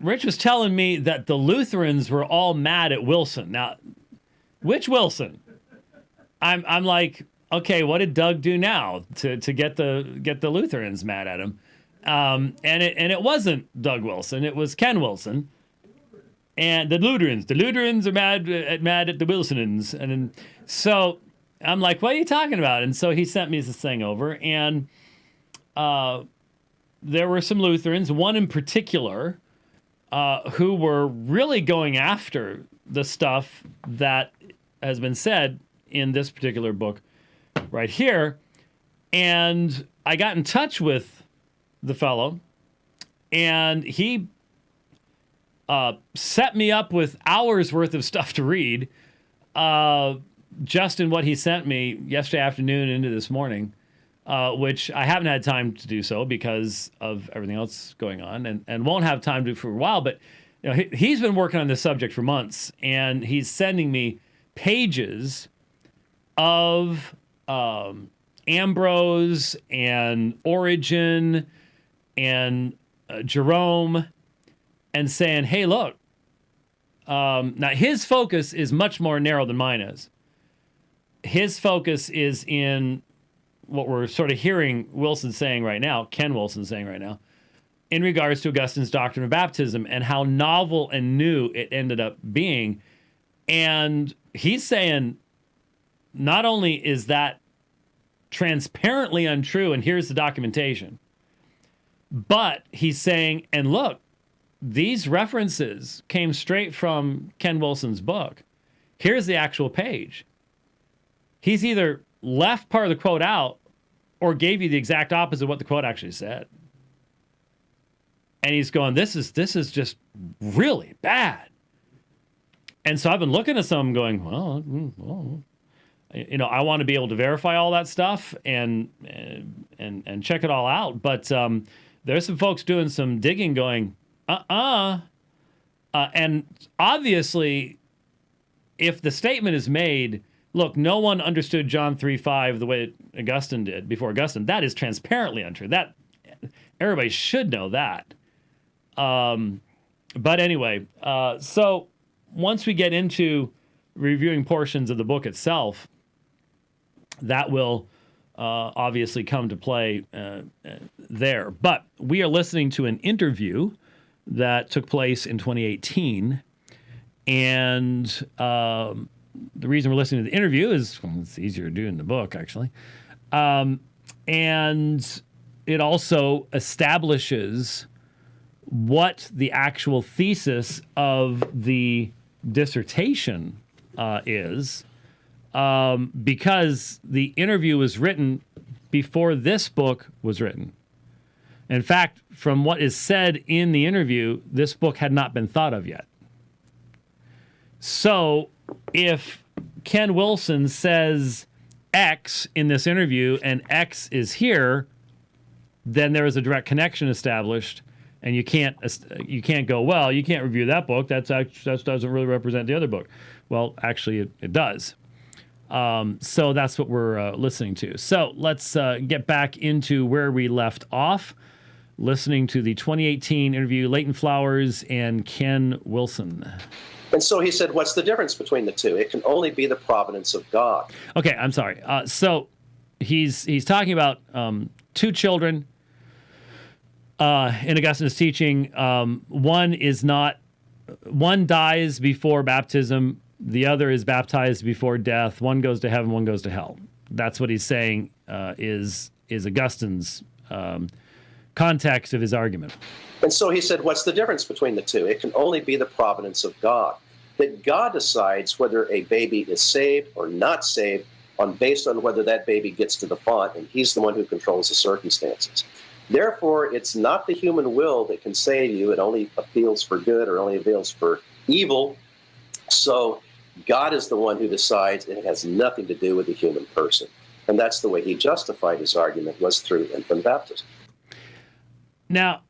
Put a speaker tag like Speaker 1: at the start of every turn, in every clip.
Speaker 1: Rich was telling me that the Lutherans were all mad at Wilson. Now, which Wilson? I'm like, okay, what did Doug do now to get the Lutherans mad at him? And it wasn't Doug Wilson. It was Ken Wilson. And the Lutherans are mad at the Wilsonans. And so I'm like, what are you talking about? And so he sent me this thing over, and there were some Lutherans, one in particular, who were really going after the stuff that has been said in this particular book right here. And I got in touch with the fellow, and he set me up with hours worth of stuff to read, just in what he sent me yesterday afternoon into this morning, which I haven't had time to do so because of everything else going on, and won't have time to for a while. But you know, he's been working on this subject for months, and he's sending me pages of Ambrose and Origen and Jerome, and saying, hey, look, now his focus is much more narrow than mine is. His focus is in what we're sort of hearing Wilson saying right now, Ken Wilson saying right now, in regards to Augustine's doctrine of baptism and how novel and new it ended up being. And he's saying, not only is that transparently untrue, and here's the documentation, but he's saying, and look, these references came straight from Ken Wilson's book. Here's the actual page. He's either left part of the quote out or gave you the exact opposite of what the quote actually said. And he's going, this is just really bad. And so I've been looking at some going, well, you know, I want to be able to verify all that stuff and check it all out. But there's some folks doing some digging going, and obviously, if the statement is made, look, no one understood John 3:5 the way Augustine did before Augustine, that is transparently untrue. That everybody should know that. But anyway, so once we get into reviewing portions of the book itself, that will obviously come to play there. But we are listening to an interview that took place in 2018. And the reason we're listening to the interview is it's easier to do in the book, actually. And it also establishes what the actual thesis of the dissertation is, because the interview was written before this book was written. In fact, from what is said in the interview, this book had not been thought of yet. So if Ken Wilson says X in this interview and X is here, then there is a direct connection established, and you can't go, well, you can't review that book. That doesn't really represent the other book. Well, actually, it does. So that's what we're listening to. So let's get back into where we left off, listening to the 2018 interview, Leighton Flowers and Ken Wilson.
Speaker 2: And so he said, what's the difference between the two? It can only be the providence of God.
Speaker 1: Okay, I'm sorry. So he's talking about two children in Augustine's teaching. One dies before baptism. The other is baptized before death. One goes to heaven, one goes to hell. That's what he's saying is Augustine's context of his argument.
Speaker 2: And so he said, what's the difference between the two? It can only be the providence of God. That God decides whether a baby is saved or not saved based on whether that baby gets to the font, and he's the one who controls the circumstances. Therefore, it's not the human will that can save you. It only appeals for good or only appeals for evil. So God is the one who decides, and it has nothing to do with the human person. And that's the way he justified his argument, was through infant baptism.
Speaker 1: Now,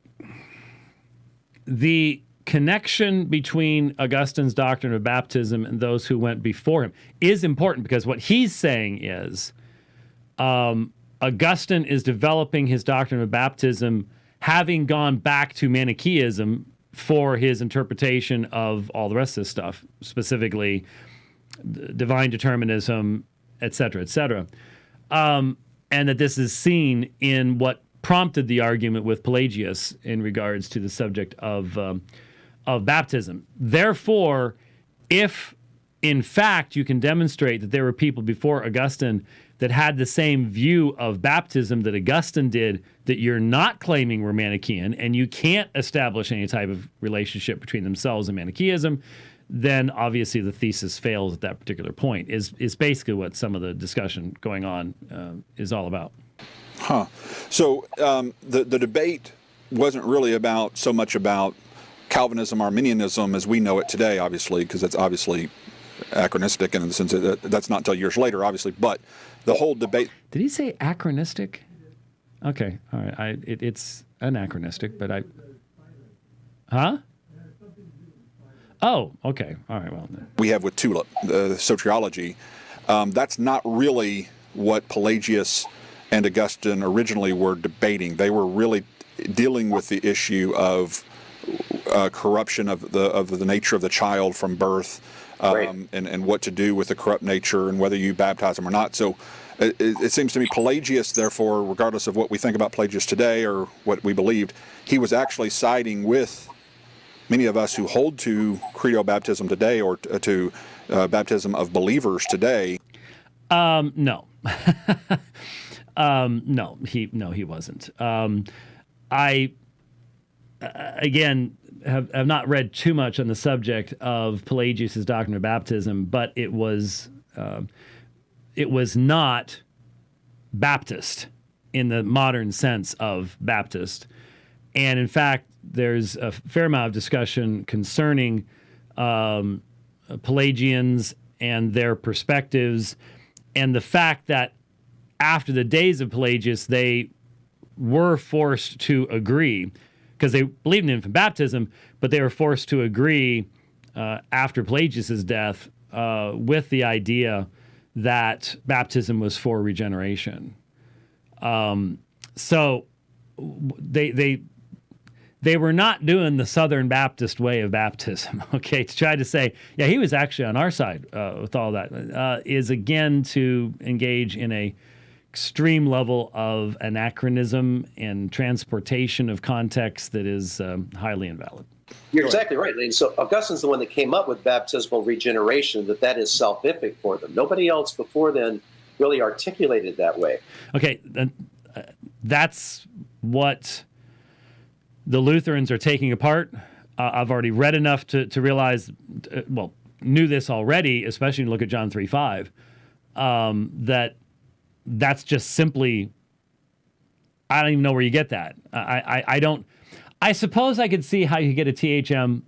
Speaker 1: the connection between Augustine's doctrine of baptism and those who went before him is important, because what he's saying is Augustine is developing his doctrine of baptism having gone back to Manichaeism for his interpretation of all the rest of this stuff, specifically divine determinism, et cetera, and that this is seen in what prompted the argument with Pelagius in regards to the subject of baptism. Therefore, if in fact you can demonstrate that there were people before Augustine that had the same view of baptism that Augustine did, that you're not claiming were Manichaean, and you can't establish any type of relationship between themselves and Manichaeism, then obviously the thesis fails at that particular point, is basically what some of the discussion going on is all about.
Speaker 3: Huh. So the debate wasn't really so much about Calvinism, Arminianism as we know it today, obviously, because that's obviously anachronistic in the sense that that's not until years later, obviously, but the whole debate...
Speaker 1: Did he say anachronistic? Okay, all right. It's anachronistic, but Huh? Oh, okay. All right, well...
Speaker 3: We have with Tulip, the soteriology, that's not really what Pelagius and Augustine originally were debating. They were really dealing with the issue of corruption of the nature of the child from birth, and what to do with the corrupt nature and whether you baptize them or not. So it seems to me Pelagius, therefore, regardless of what we think about Pelagius today or what we believed, he was actually siding with many of us who hold to credo baptism today or to baptism of believers today.
Speaker 1: No. No, he wasn't. I again have not read too much on the subject of Pelagius' doctrine of baptism, but it was not Baptist in the modern sense of Baptist, and in fact, there's a fair amount of discussion concerning Pelagians and their perspectives, and the fact that after the days of Pelagius, they were forced to agree, because they believed in infant baptism, but they were forced to agree after Pelagius' death with the idea that baptism was for regeneration. So they were not doing the Southern Baptist way of baptism, okay? To try to say, yeah, he was actually on our side with all that, is again to engage in a extreme level of anachronism and transportation of context that is highly invalid.
Speaker 2: You're exactly right, Leighton. So Augustine's the one that came up with baptismal regeneration, that is salvific for them. Nobody else before then really articulated that way.
Speaker 1: Okay, that's what the Lutherans are taking apart. I've already read enough to realize, knew this already, especially when you look at John 3:5, that's just simply, I don't even know where you get that. I don't. I suppose I could see how you get a THM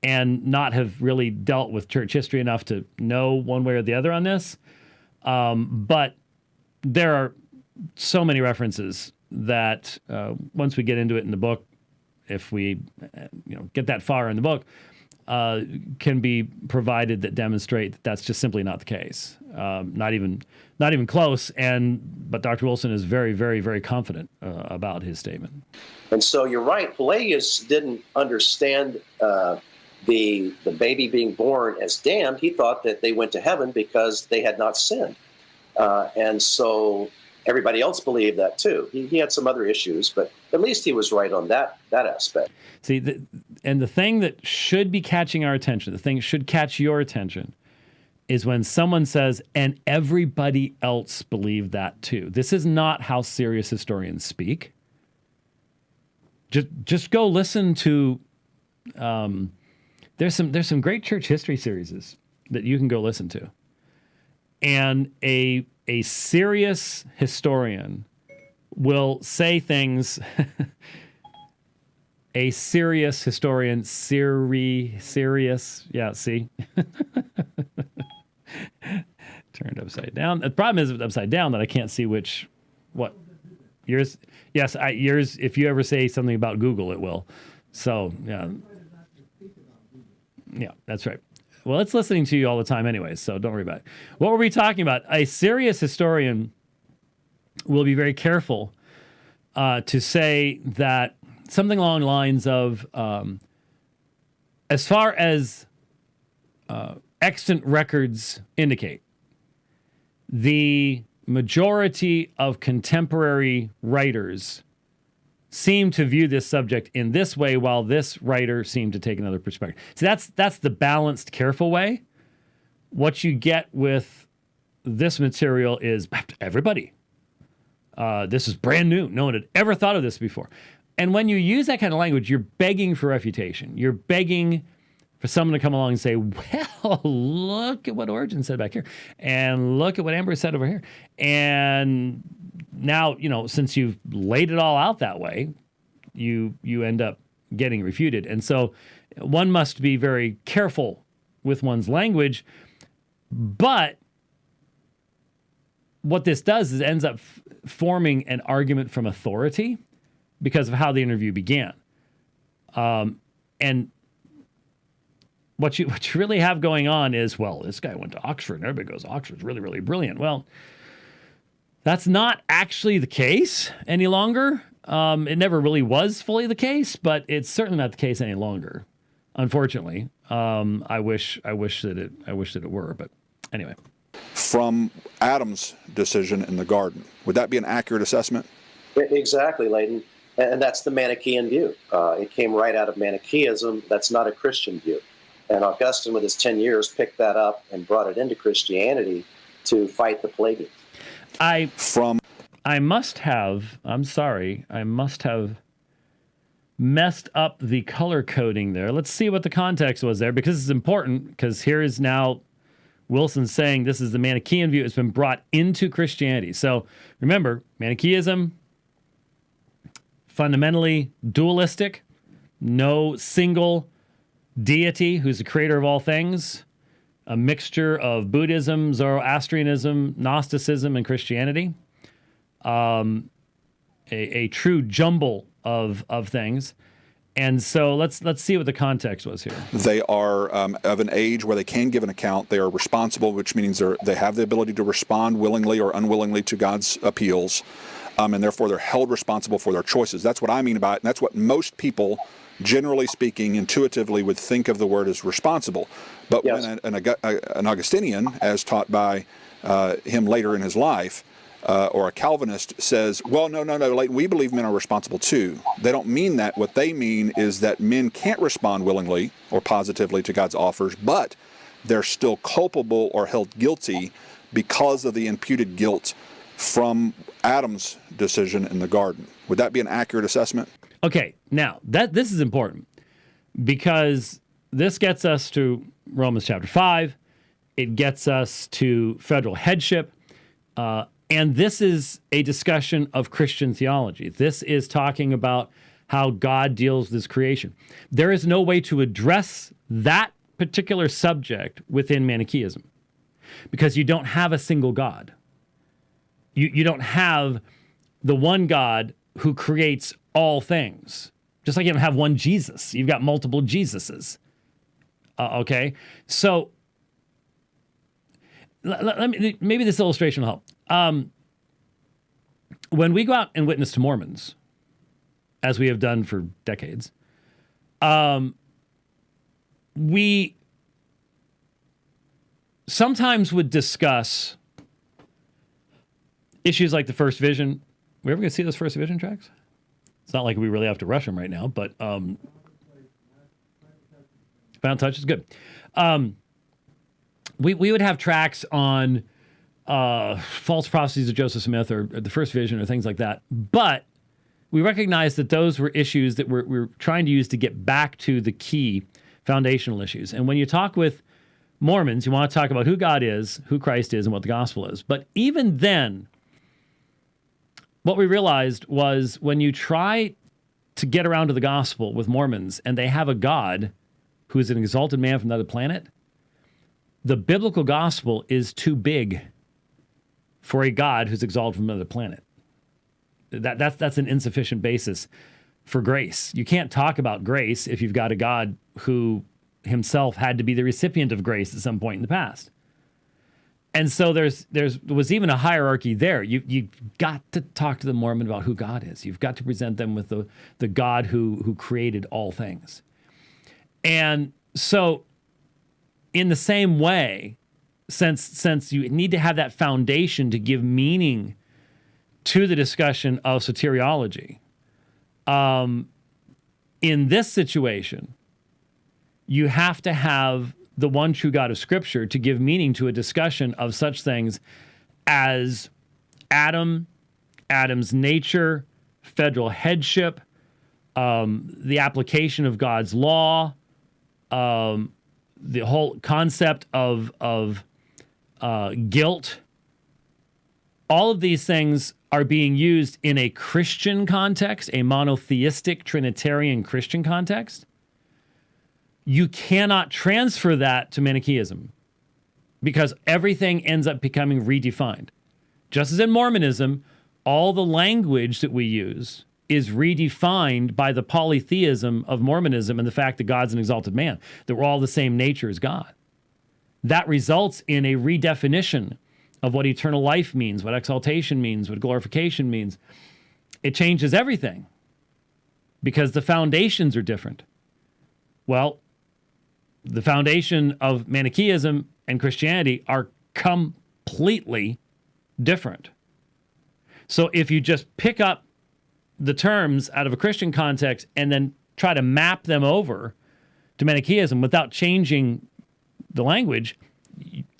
Speaker 1: and not have really dealt with church history enough to know one way or the other on this. But there are so many references that once we get into it in the book, if we get that far in the book, can be provided that demonstrate that that's just simply not the case. Not even close. But Dr. Wilson is very, very, very confident about his statement.
Speaker 2: And so you're right. Pelagius didn't understand the baby being born as damned. He thought that they went to heaven because they had not sinned. And so everybody else believed that too. He had some other issues, but at least he was right on that aspect.
Speaker 1: See, the thing that should be catching our attention, the thing that should catch your attention, is when someone says, and everybody else believed that too. This is not how serious historians speak. Just go listen to, there's some great church history series that you can go listen to. And a serious historian will say things. A serious historian, serious, yeah, see? Turned upside down. The problem is upside down that I can't see yours. Yes, yours, if you ever say something about Google, it will. So, yeah. Yeah, that's right. Well, it's listening to you all the time anyways, so don't worry about it. What were we talking about? A serious historian will be very careful to say that something along the lines of as far as extant records indicate, the majority of contemporary writers seem to view this subject in this way, while this writer seemed to take another perspective. So that's the balanced, careful way. What you get with this material is everybody. This is brand new. No one had ever thought of this before. And when you use that kind of language, you're begging for refutation. You're begging for someone to come along and say, well, look at what Origen said back here. And look at what Ambrose said over here. And now, since you've laid it all out that way, you end up getting refuted. And so one must be very careful with one's language. But what this does is it ends up forming an argument from authority because of how the interview began. And what you really have going on is, well, this guy went to Oxford, and everybody goes, Oxford's really, really brilliant. Well, that's not actually the case any longer. It never really was fully the case, but it's certainly not the case any longer, unfortunately. I wish that it were, but anyway.
Speaker 3: From Adam's decision in the garden, would that be an accurate assessment?
Speaker 2: Exactly, Leighton. And that's the Manichaean view. It came right out of Manichaeism. That's not a Christian view. And Augustine, with his 10 years, picked that up and brought it into Christianity to fight the Pelagians.
Speaker 1: I must have messed up the color coding there. Let's see what the context was there, because it's important, because here is now Wilson saying this is the Manichaean view. It's been brought into Christianity. So remember, Manichaeism, fundamentally dualistic, no single deity who's the creator of all things, a mixture of Buddhism, Zoroastrianism, Gnosticism, and Christianity, a true jumble of things. And so let's see what the context was here. They
Speaker 3: are of an age where they can give an account. They are responsible, which means they have the ability to respond willingly or unwillingly to God's appeals, and therefore they're held responsible for their choices. That's what I mean by it, and that's what most people, generally speaking, intuitively would think of the word as responsible. But yes, when an Augustinian, as taught by him later in his life, or a Calvinist says, well, no, Leighton, we believe men are responsible too. They don't mean that. What they mean is that men can't respond willingly or positively to God's offers, but they're still culpable or held guilty because of the imputed guilt from Adam's decision in the garden. Would that be an accurate assessment?
Speaker 1: Okay, now this is important, because this gets us to Romans chapter 5. It gets us to federal headship. And this is a discussion of Christian theology. This is talking about how God deals with his creation. There is no way to address that particular subject within Manichaeism, because you don't have a single God. You don't have the one God who creates all things. Just like you don't have one Jesus. You've got multiple Jesuses. Okay? So, maybe this illustration will help. When we go out and witness to Mormons, as we have done for decades, we sometimes would discuss issues like the First Vision. We ever going to see those First Vision tracks? It's not like we really have to rush them right now, but Final Touch is good. We would have tracks on false prophecies of Joseph Smith or the First Vision or things like that. But we recognize that those were issues that we're trying to use to get back to the key foundational issues. And when you talk with Mormons, you want to talk about who God is, who Christ is, and what the gospel is. But even then, what we realized was when you try to get around to the gospel with Mormons and they have a God who is an exalted man from another planet, the biblical gospel is too big for a God who's exalted from another planet. That's an insufficient basis for grace. You can't talk about grace if you've got a God who himself had to be the recipient of grace at some point in the past. And so there was even a hierarchy there. You've got to talk to the Mormon about who God is. You've got to present them with the God who created all things. And so, in the same way, since you need to have that foundation to give meaning to the discussion of soteriology, in this situation, you have to have the one true God of Scripture to give meaning to a discussion of such things as Adam, Adam's nature, federal headship, the application of God's law, the whole concept of guilt. All of these things are being used in a Christian context, a monotheistic Trinitarian Christian context. You cannot transfer that to Manichaeism because everything ends up becoming redefined. Just as in Mormonism, all the language that we use is redefined by the polytheism of Mormonism and the fact that God's an exalted man, that we're all the same nature as God. That results in a redefinition of what eternal life means, what exaltation means, what glorification means. It changes everything because the foundations are different. Well, the foundation of Manichaeism and Christianity are completely different. So if you just pick up the terms out of a Christian context and then try to map them over to Manichaeism without changing the language,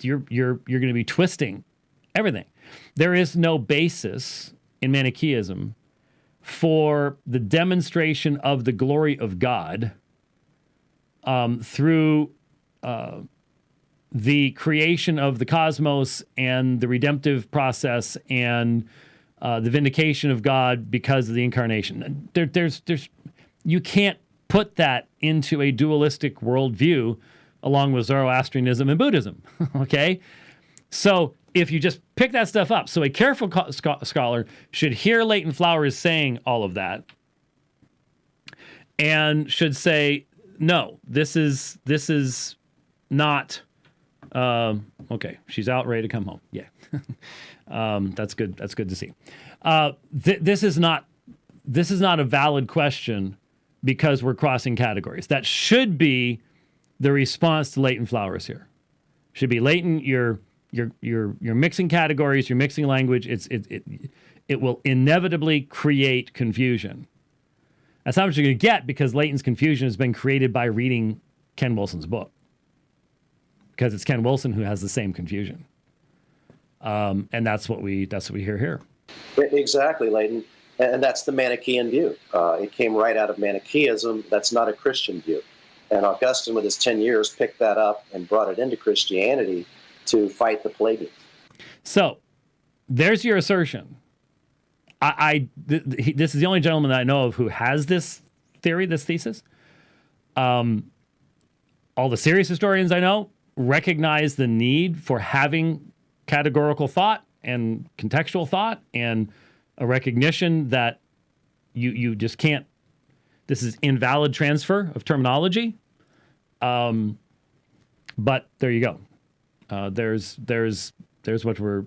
Speaker 1: you're going to be twisting everything. There is no basis in Manichaeism for the demonstration of the glory of God through the creation of the cosmos and the redemptive process and the vindication of God because of the incarnation. There's you can't put that into a dualistic worldview along with Zoroastrianism and Buddhism, okay? So if you just pick that stuff up, so a careful scholar should hear Leighton Flowers saying all of that and should say, no, this is not, okay, she's out, ready to come home. Yeah. That's good. That's good to see. This is not a valid question because we're crossing categories. That should be the response to Leighton Flowers here. Should be, Leighton, you're mixing categories, you're mixing language. It will inevitably create confusion. That's not what you're going to get because Leighton's confusion has been created by reading Ken Wilson's book. Because it's Ken Wilson who has the same confusion. And that's what we hear here.
Speaker 2: Exactly, Leighton. And that's the Manichaean view. It came right out of Manichaeism. That's not a Christian view. And Augustine, with his 10 years, picked that up and brought it into Christianity to fight the Pelagians. So,
Speaker 1: there's your assertion. This is the only gentleman that I know of who has this theory, this thesis. All the serious historians I know recognize the need for having categorical thought and contextual thought and a recognition that you just can't, this is invalid transfer of terminology. But there you go. There's what we're